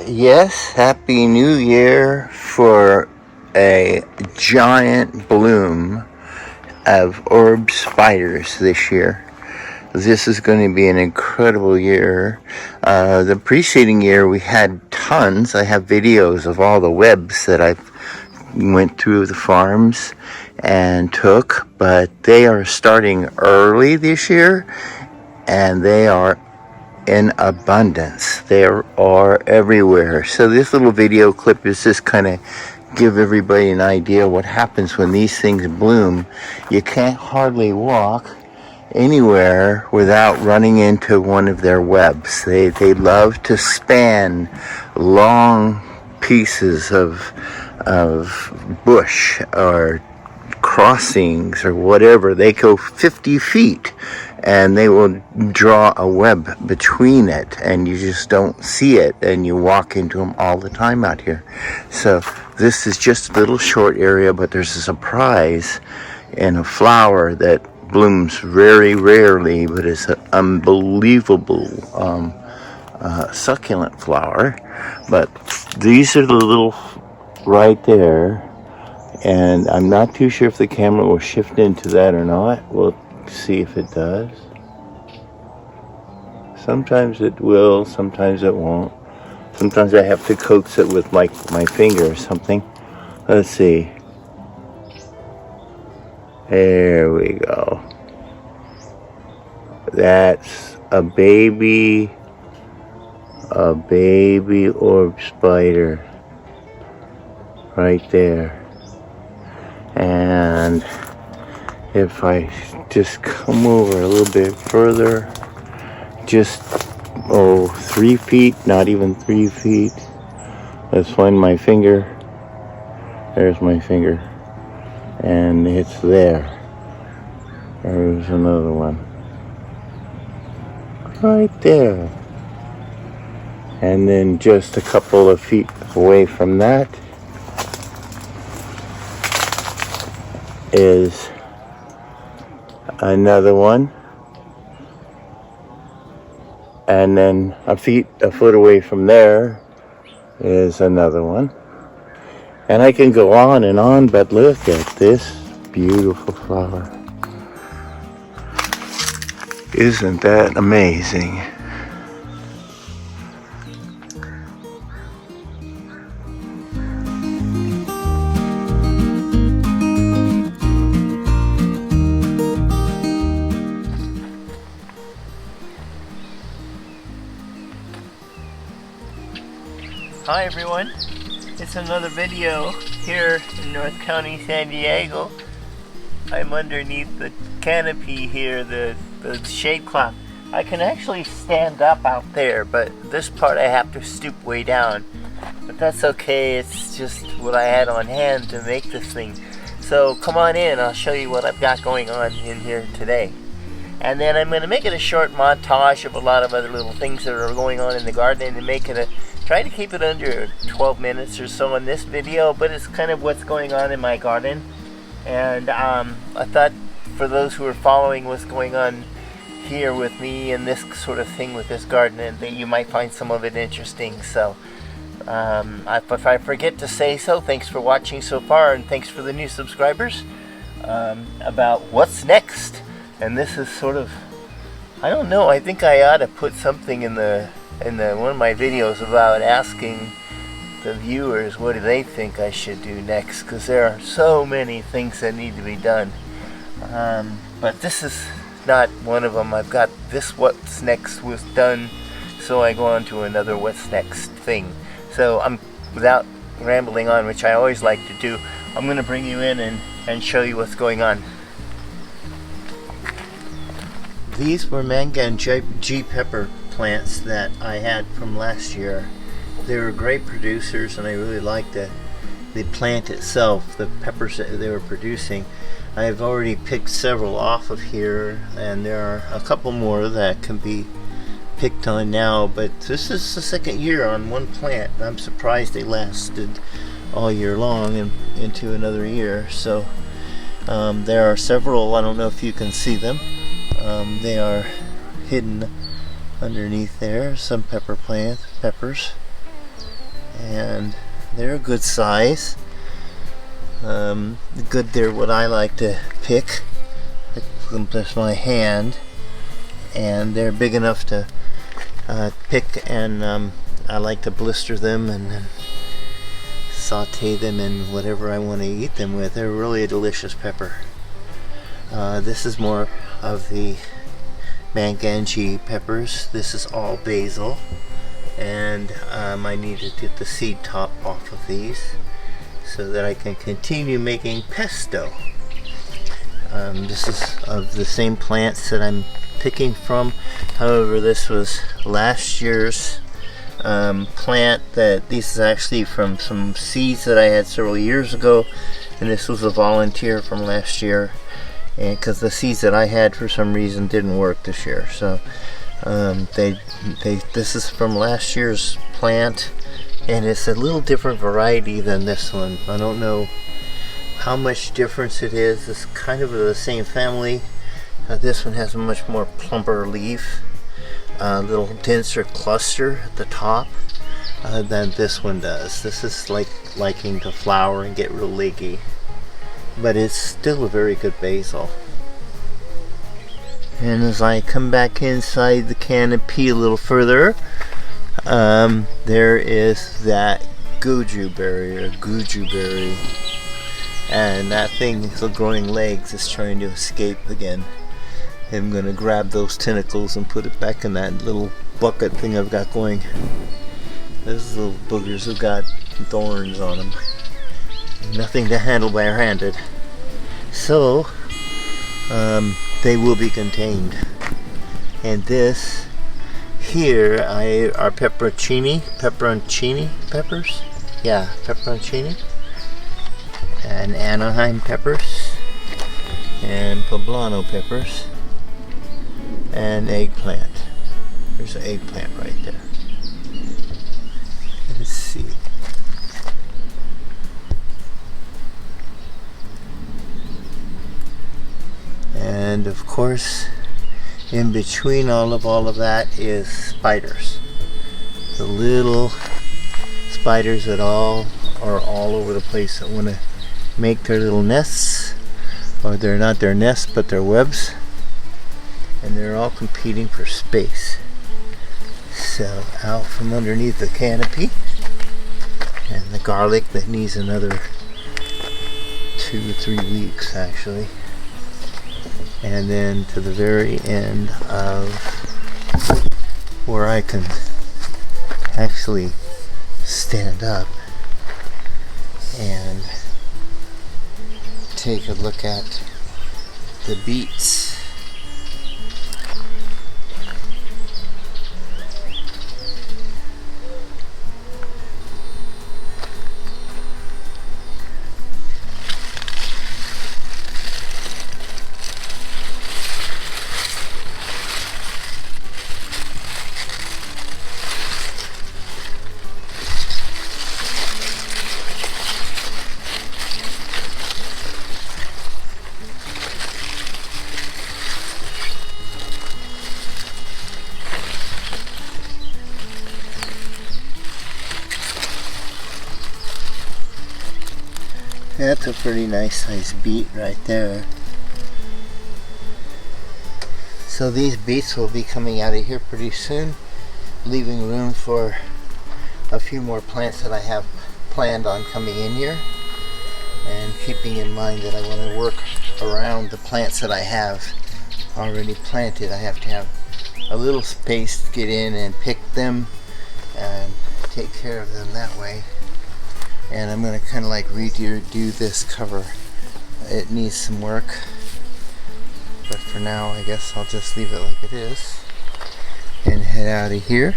Yes, Happy New Year for a giant bloom of Orb Spiders this year. This is going to be an incredible year. The preceding year we had tons. I have videos of all the webs that I went through the farms and took, but they are starting early this year and they are in abundance. They are everywhere. So this little video clip is just kind of give everybody an idea what happens when these things bloom. You can't hardly walk anywhere without running into one of their webs. They love to span long pieces of bush or crossings or whatever. They go 50 feet and they will draw a web between it and you just don't see it, and you walk into them all the time out here. So this is just a little short area, but there's a surprise in a flower that blooms very rarely, but it's an unbelievable succulent flower. But these are the little right there, and I'm not too sure if the camera will shift into that or not. We'll see if it does. Sometimes it will, sometimes it won't. Sometimes I have to coax it with my finger or something. Let's see. There we go. That's a baby orb spider right there. And if I just come over a little bit further, just 3 feet, not even 3 feet. Let's find my finger. There's my finger, and it's there. There's another one right there, and then just a couple of feet away from that is another one, and then a foot away from there is another one. And I can go on and on, but look at this beautiful flower. Isn't that amazing? Hi everyone, it's another video here in North County, San Diego. I'm underneath the canopy here, the shade cloth. I can actually stand up out there, but this part I have to stoop way down. But that's okay, it's just what I had on hand to make this thing. So come on in, I'll show you what I've got going on in here today. And then I'm going to make it a short montage of a lot of other little things that are going on in the garden, and make it try to keep it under 12 minutes or so in this video, but it's kind of what's going on in my garden. And I thought for those who are following what's going on here with me and this sort of thing with this garden, and that you might find some of it interesting. So if I forget to say so, thanks for watching so far, and thanks for the new subscribers. About what's next, and this is sort of, I don't know, I think I ought to put something in one of my videos about asking the viewers what do they think I should do next, because there are so many things that need to be done. But this is not one of them. I've got this what's next was done, so I go on to another what's next thing. So without rambling on, which I always like to do, I'm going to bring you in and show you what's going on. These were manga and G pepper plants that I had from last year. They were great producers, and I really liked the plant itself, the peppers that they were producing. I've already picked several off of here, and there are a couple more that can be picked on now, but this is the second year on one plant. I'm surprised they lasted all year long and into another year. So there are several, I don't know if you can see them. They are hidden underneath there, some peppers. and they're a good size. They're what I like to pick. I put them just my hand, and they're big enough to pick, and I like to blister them and then saute them in whatever I want to eat them with. They're really a delicious pepper. This is more of the manganji peppers. This is all basil, and I need to get the seed top off of these so that I can continue making pesto. This is of the same plants that I'm picking from. However, this was last year's plant. This is actually from some seeds that I had several years ago, and this was a volunteer from last year, and because the seeds that I had for some reason didn't work this year, so this is from last year's plant, and it's a little different variety than this one. I don't know how much difference it is. It's kind of the same family. This one has a much more plumper leaf, a little denser cluster at the top than this one does. This is liking to flower and get real leggy, but it's still a very good basil. And as I come back inside the canopy a little further, there is that goju berry, and that thing is growing legs. It's trying to escape again. I'm going to grab those tentacles and put it back in that little bucket thing I've got going. Those little boogers have got thorns on them. Nothing to handle barehanded. So, they will be contained. And this here are pepperoncini peppers. Yeah, pepperoncini. And Anaheim peppers. And poblano peppers. And eggplant. There's an eggplant right there. Let's see. And of course, in between all of that is spiders. The little spiders that are all over the place that want to make their little nests, or they're not their nests but their webs, and they're all competing for space. So out from underneath the canopy, and the garlic that needs another 2 or 3 weeks actually, and then to the very end of where I can actually stand up and take a look at the beets. That's a pretty nice sized beet right there. So these beets will be coming out of here pretty soon, leaving room for a few more plants that I have planned on coming in here, and keeping in mind that I want to work around the plants that I have already planted. I have to have a little space to get in and pick them and take care of them that way. And I'm going to kind of like redo this cover. It needs some work, but for now I guess I'll just leave it like it is and head out of here.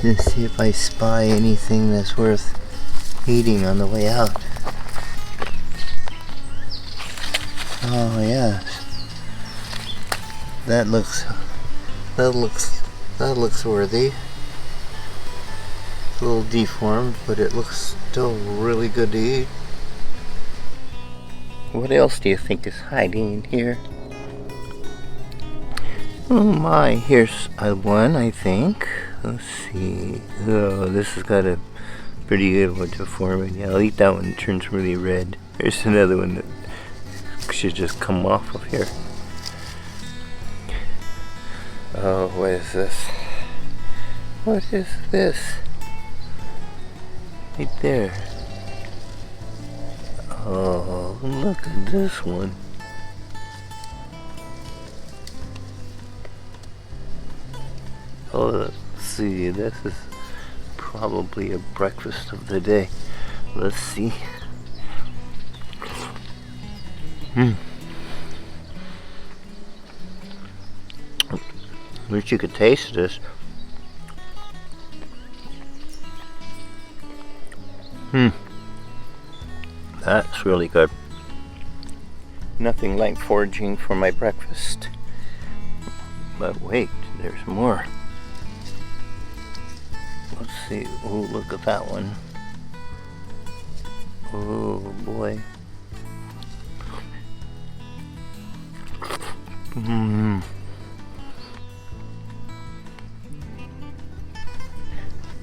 And see if I spy anything that's worth eating on the way out. Oh yeah, that looks worthy. It's a little deformed, but it looks still really good to eat. What else do you think is hiding in here? Oh my, here's one, I think. Let's see. Oh, this has got a pretty good one to form it. Yeah, I'll eat that one. It turns really red. Here's another one that should just come off of here. Oh, what is this? What is this? Right there. Oh, look at this one. Oh, let's see. This is probably a breakfast of the day. Let's see. Wish you could taste this. That's really good. Nothing like foraging for my breakfast. But wait, there's more. Let's see. Oh, look at that one. Oh boy.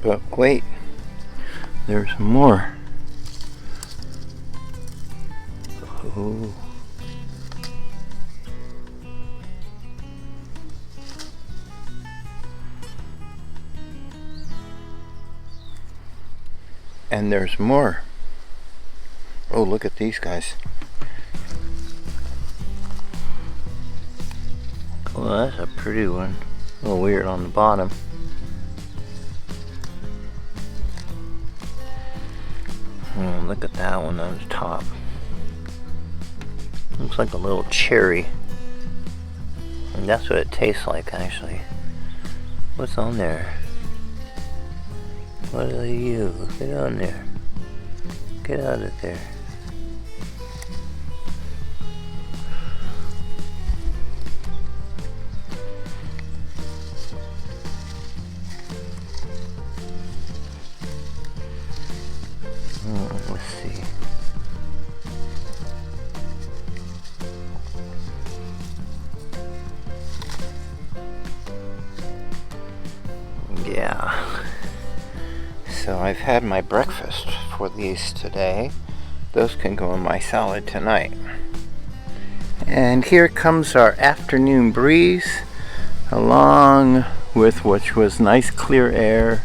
But wait, there's more. Oh. And there's more. Oh, look at these guys. Well, that's a pretty one. A little weird on the bottom. Oh, look at that one on the top. Looks like a little cherry. And that's what it tastes like, actually. What's on there? What are you? Get on there. Get out of there. Let's see. Yeah. So I've had my breakfast for these today. Those can go in my salad tonight. And here comes our afternoon breeze, along with which was nice clear air.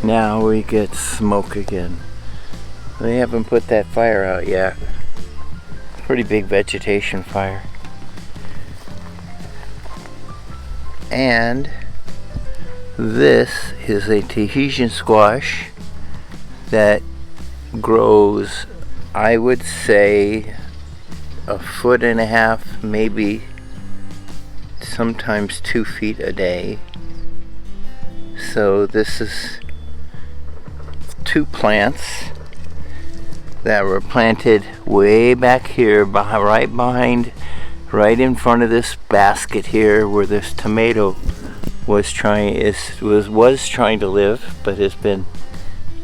Now we get smoke again. They haven't put that fire out yet. Pretty big vegetation fire. And this is a Tahitian squash that grows, I would say, 1.5 feet, maybe sometimes 2 feet a day. So this is 2 plants that were planted way back here, right in front of this basket here, where this tomato was trying to live, but has been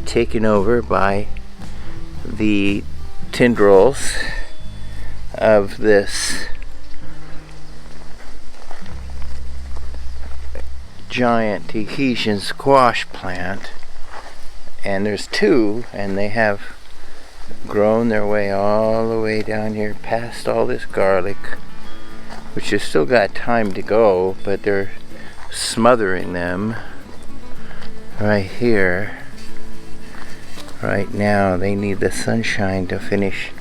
taken over by the tendrils of this giant Tahitian squash plant. And there's 2, and they have grown their way all the way down here past all this garlic, which has still got time to go, but they're smothering them right here. Right now they need the sunshine to finish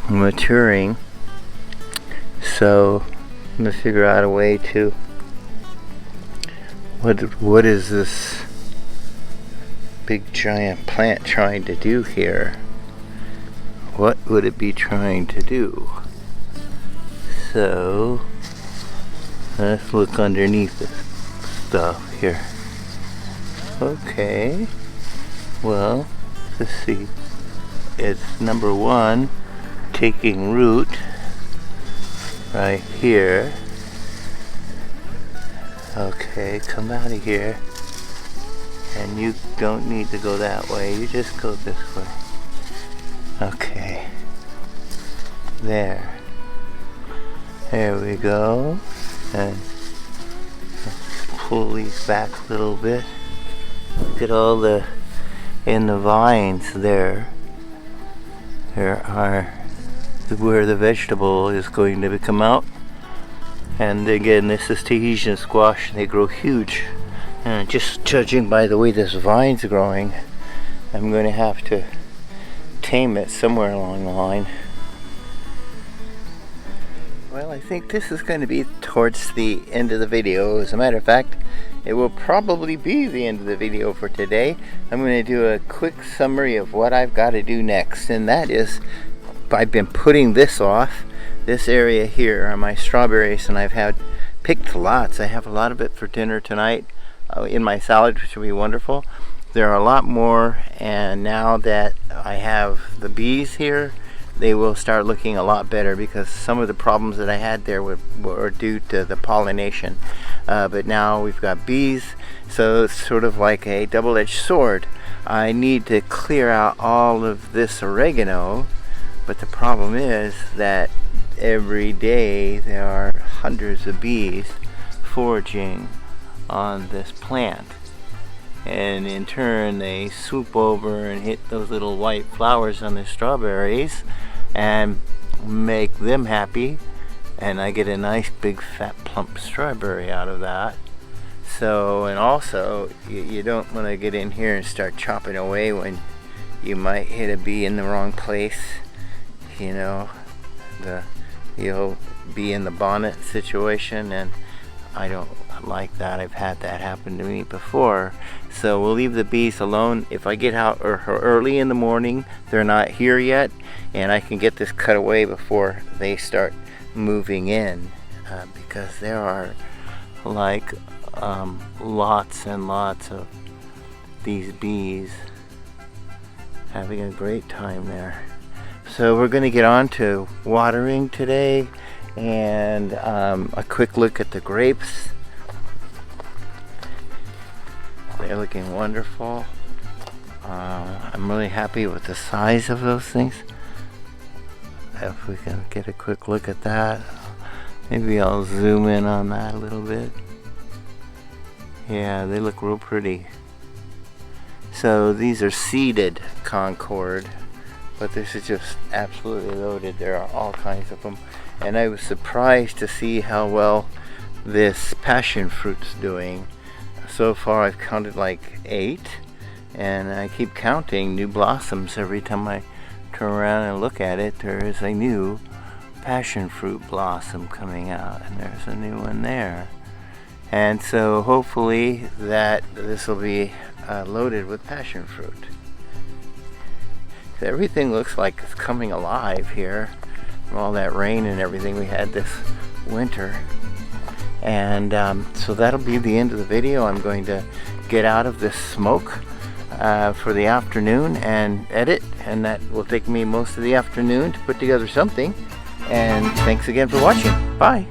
maturing. So I'm gonna figure out a way to what is this big giant plant trying to do here? What would it be trying to do? So let's look underneath this stuff here. Okay, well, let's see. It's number 1 taking root right here. Okay, come out of here. And you don't need to go that way, you just go this way. Okay. There we go. And pull these back a little bit. Look at all the vines there. There are where the vegetable is going to come out. And again, this is Tahitian squash, and they grow huge. And just judging by the way this vine's growing, I'm going to have to tame it somewhere along the line. Well, I think this is going to be towards the end of the video. As a matter of fact, it will probably be the end of the video for today. I'm going to do a quick summary of what I've got to do next, and that is, I've been putting this off, this area here are my strawberries, and I've had picked lots. I have a lot of it for dinner tonight in my salad, which will be wonderful. There are a lot more, and now that I have the bees here, they will start looking a lot better, because some of the problems that I had there were due to the pollination. But now we've got bees, so it's sort of like a double-edged sword. I need to clear out all of this oregano, but the problem is that every day there are hundreds of bees foraging on this plant, and in turn they swoop over and hit those little white flowers on the strawberries and make them happy, and I get a nice big fat plump strawberry out of that. So, and also you don't want to get in here and start chopping away when you might hit a bee in the wrong place. You know, you'll be in the bonnet situation, and I don't like that. I've had that happen to me before. So we'll leave the bees alone. If I get out early in the morning, they're not here yet, and I can get this cut away before they start moving in, because there are like lots and lots of these bees having a great time there. So we're going to get on to watering today, and a quick look at the grapes. They're looking wonderful. I'm really happy with the size of those things. If we can get a quick look at that. Maybe I'll zoom in on that a little bit. Yeah, they look real pretty. So these are seeded Concord, but this is just absolutely loaded. There are all kinds of them. And I was surprised to see how well this passion fruit's doing. So far I've counted like 8, and I keep counting new blossoms every time I turn around and look at it. There is a new passion fruit blossom coming out, and there's a new one there. And so hopefully that this will be loaded with passion fruit. So everything looks like it's coming alive here from all that rain and everything we had this winter. And so that'll be the end of the video. I'm going to get out of this smoke for the afternoon and edit, and that will take me most of the afternoon to put together something. And thanks again for watching. Bye.